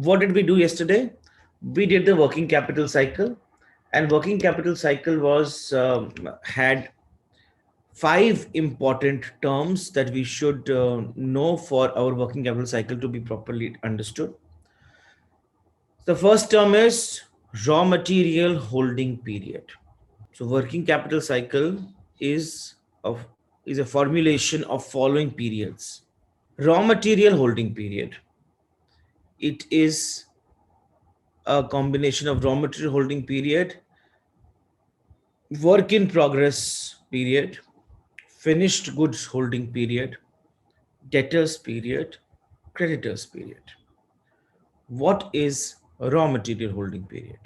what did we do yesterday? We did the working capital cycle, and working capital cycle was had five important terms that we should know for our working capital cycle to be properly understood. The first term is raw material holding period. So working capital cycle is of is a formulation of following periods. Raw material holding period. It is a combination of raw material holding period, work in progress period, finished goods holding period, debtors period, creditors period. What is raw material holding period?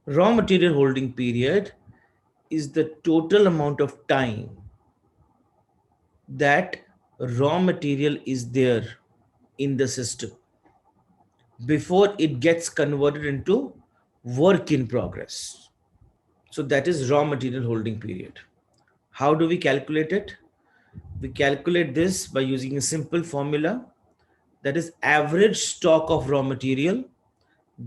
Raw material holding period is the total amount of time that raw material is there in the system before it gets converted into work in progress. So that is raw material holding period. How do we calculate it? We calculate this by using a simple formula, that is average stock of raw material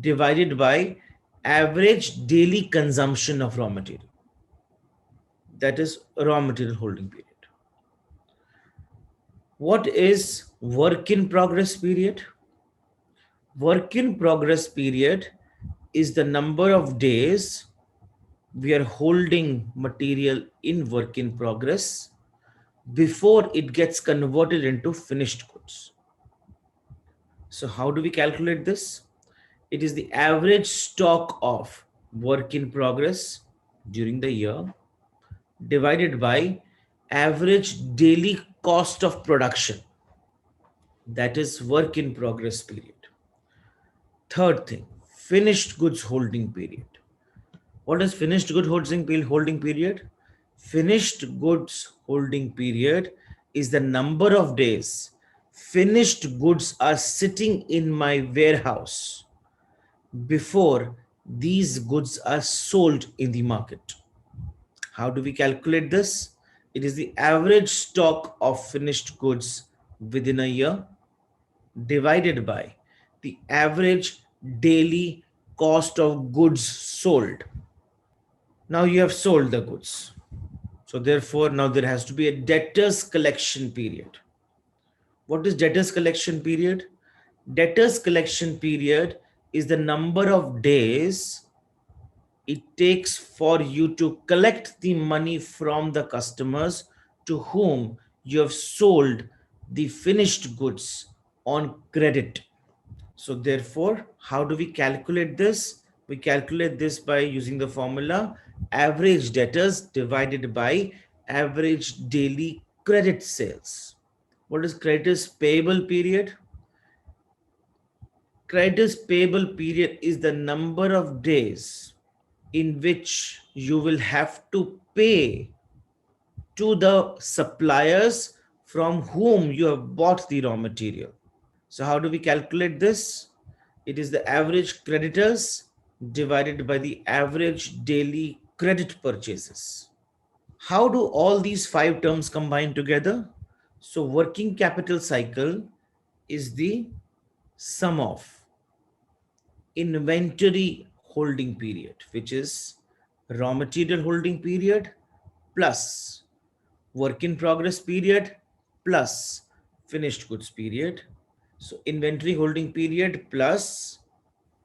divided by average daily consumption of raw material. That is raw material holding period. What is work in progress period? Work in progress period is the number of days we are holding material in work in progress before it gets converted into finished goods. So how do we calculate this? It is the average stock of work in progress during the year divided by average daily cost of production. That is work in progress period. Third thing, finished goods holding period. What is finished goods holding period? Finished goods holding period is the number of days finished goods are sitting in my warehouse before these goods are sold in the market. How do we calculate this? It is the average stock of finished goods within a year divided by the average daily cost of goods sold. Now you have sold the goods. So therefore, now there has to be a debtors collection period. What is debtors collection period? Debtors collection period is the number of days it takes for you to collect the money from the customers to whom you have sold the finished goods on credit. So therefore, how do we calculate this? We calculate this by using the formula average debtors divided by average daily credit sales. What is creditors payable period? Creditors payable period is the number of days in which you will have to pay to the suppliers from whom you have bought the raw material. So how do we calculate this? It is the average creditors divided by the average daily credit purchases. How do all these five terms combine together? So working capital cycle is the sum of inventory holding period, which is raw material holding period plus work in progress period plus finished goods period. So inventory holding period plus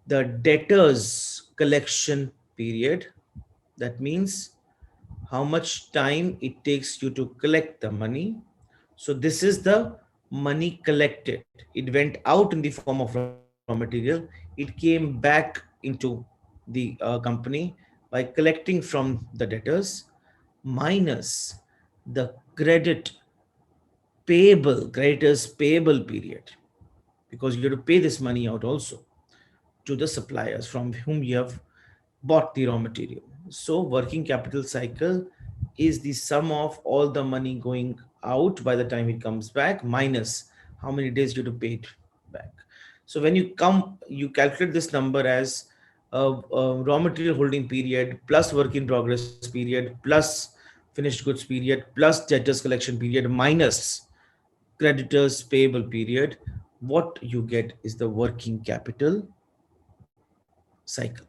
the debtors collection period. That means how much time it takes you to collect the money. So this is the money collected. It went out in the form of raw material. It came back into the company by collecting from the debtors minus the creditors payable period, because you have to pay this money out also to the suppliers from whom you have bought the raw material. So working capital cycle is the sum of all the money going out by the time it comes back minus how many days you have to pay it back. So when you calculate this number as raw material holding period plus work in progress period plus finished goods period plus debtors collection period minus creditors payable period. what you get is the working capital cycle.